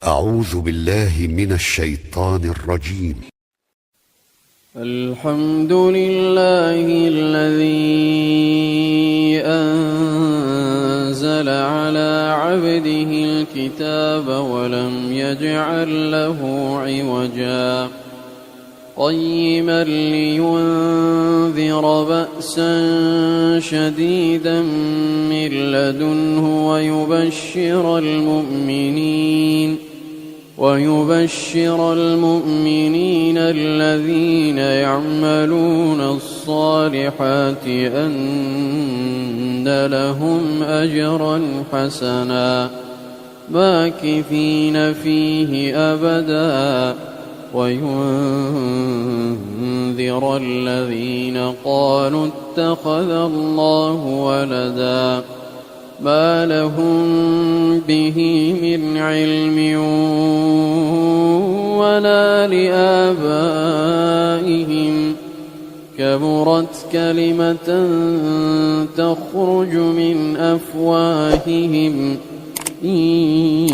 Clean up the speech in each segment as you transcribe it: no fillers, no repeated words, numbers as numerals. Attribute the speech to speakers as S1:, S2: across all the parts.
S1: أعوذ بالله من الشيطان الرجيم.
S2: الحمد لله الذي أنزل على عبده الكتاب ولم يجعل له عوجا قيما لينذر بأسا شديدا من لدنه ويبشر المؤمنين الذين يعملون الصالحات أن لهم أجرا حسنا ماكثين فيه أبدا وينذر الذين قالوا اتخذ الله ولدا ما لهم به من علم ولا لآبائهم كبرت كلمة تخرج من أفواههم إن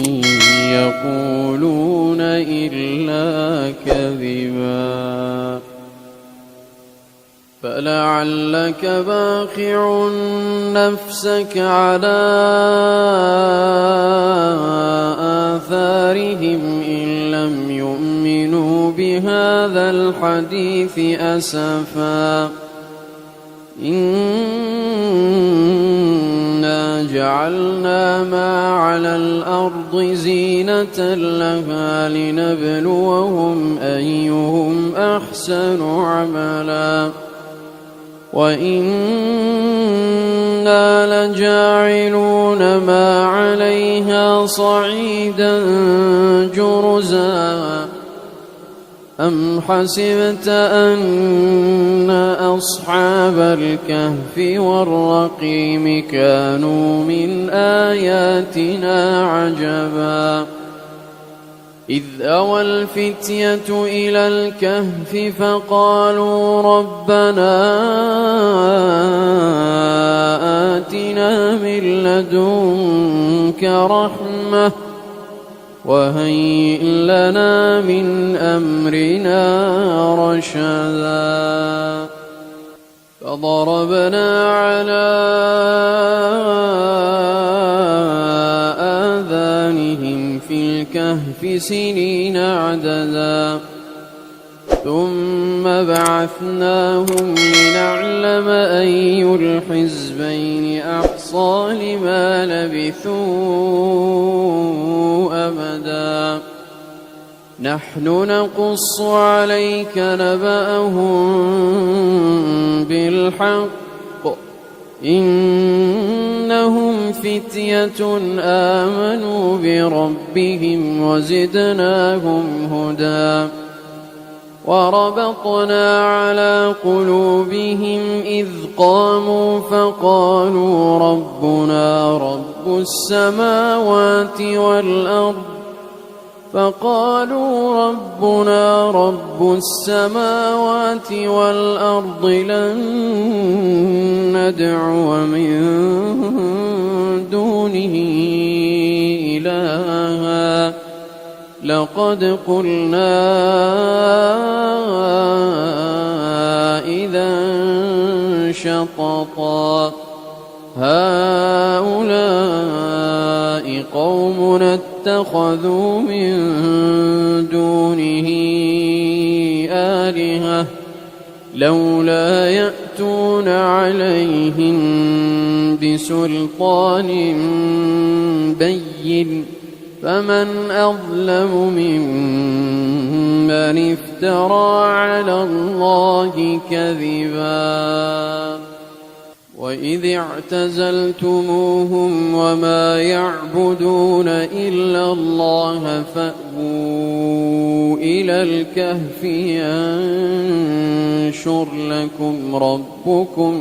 S2: يقولون إلا كذبا فلعلك باخع نفسك على آثارهم إن لم يؤمنوا بهذا الحديث أسفا إنا جعلنا ما على الأرض زينة لها لنبلوهم أيهم أحسن عملا وإنا لجاعلون ما عليها صعيدا جرزا أم حسبت أن أصحاب الكهف والرقيم كانوا من آياتنا عجبا إذ أوى الفتية إلى الكهف فقالوا ربنا آتنا من لدنك رحمة وهيئ لنا من أمرنا رشدا فضربنا على آذانهم في الكهف سنين عددا ثم بعثناهم لنعلم أي الحزبين أحصى لما لبثوا أمدا نحن نقص عليك نبأهم بالحق إنهم فتية آمنوا بربهم وزدناهم هدى وربطنا على قلوبهم إذ قاموا فقالوا ربنا رب السماوات والأرض لن ندعو من دونه إلها لقد قلنا إذا شططا هؤلاء قومنا اتخذوا من دونه آلهة لولا يأتون عليهم بسلطان بين فمن أظلم ممن افترى على الله كذبا وإذ اعتزلتموهم وما يعبدون إلا الله فأووا إلى الكهف ينشر لكم ربكم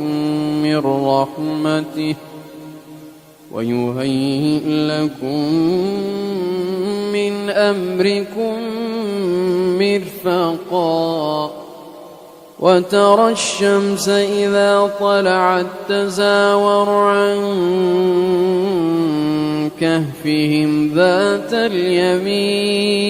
S2: من رحمته ويهيئ لكم من أمركم مرفقا وترى الشمس إذا طلعت تزاور عن كهفهم ذات اليمين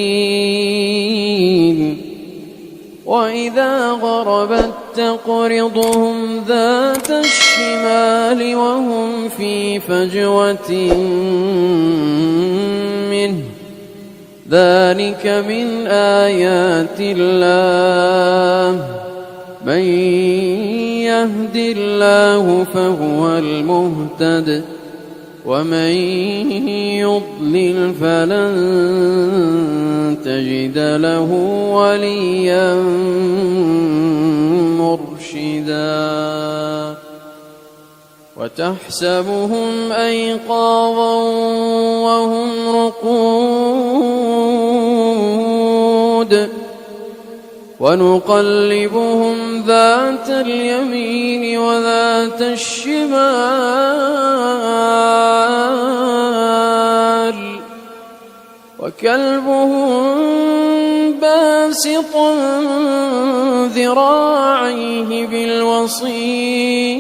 S2: وإذا غربت تقرضهم ذات الشمال وهم في فجوة منه ذلك من آيات الله من يهد الله فهو المهتد ومن يضلل فلن تجد له وليا مرشدا وتحسبهم أيقاظا وهم رقود ونقلبهم ذات اليمين وذات الشمال وكلبهم باسط ذراعيه بالوصيد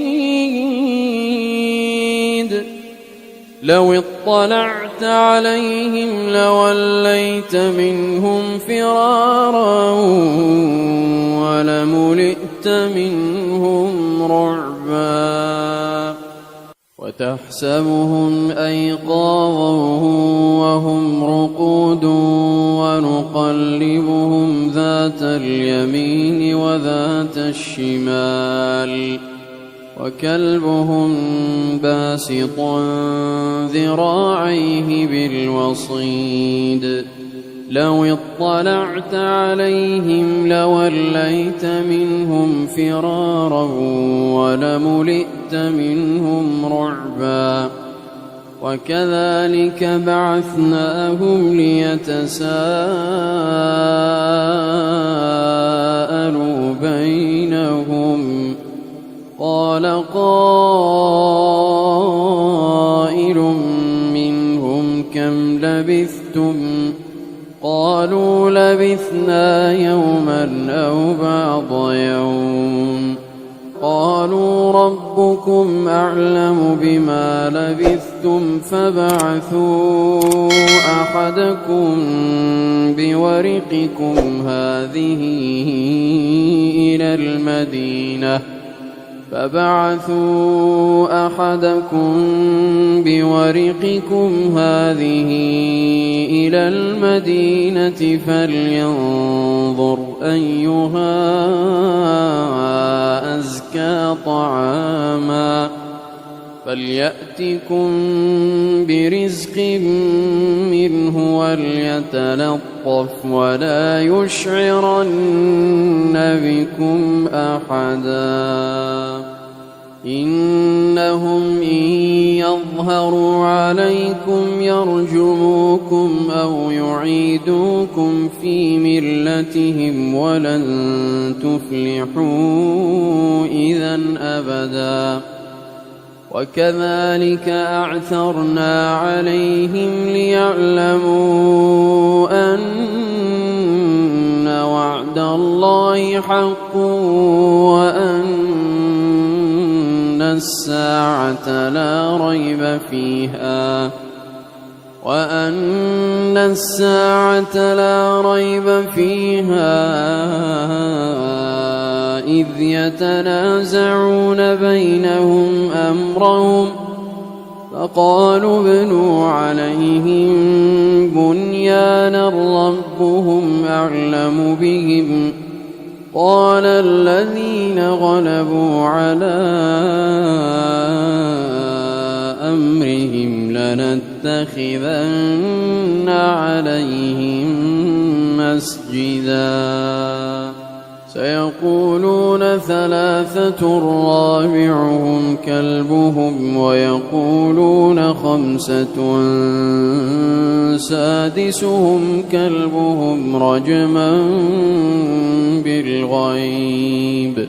S2: لو اطلعت عليهم لوليت منهم فرارا ولملئت منهم رعبا وتحسبهم أيقاظا وهم رقود ونقلبهم ذات اليمين وذات الشمال وكلبهم باسط ذراعيه بالوصيد لو اطلعت عليهم لوليت منهم فرارا ولملئت منهم رعبا وكذلك بعثناهم ليتساءلوا بينهم قال قائل منهم كم لبثتم قالوا لبثنا يوما أو بعض يوم قالوا ربكم أعلم بما لبثتم فابعثوا أحدكم بورقكم هذه إلى المدينة فبعثوا أحدكم بورقكم هذه إلى المدينة فلينظر أيها أزكى طعاما فليأتكم برزق منه وليتلطف ولا يشعرن بكم أحدا إنهم إن يظهروا عليكم يرجموكم أو يعيدوكم في ملتهم ولن تفلحوا إذا أبدا وكذلك أعثرنا عليهم ليعلموا أن وعد الله حق وأن الساعة لا ريب فيها إذ يتنازعون بينهم أمرهم فقالوا ابنوا عليهم بنيانا ربهم أعلم بهم قال الذين غلبوا على أمرهم لنتخذن عليهم مسجدا سيقولون ثلاثة رابعهم كلبهم ويقولون خمسة سادسهم كلبهم رجما بالغيب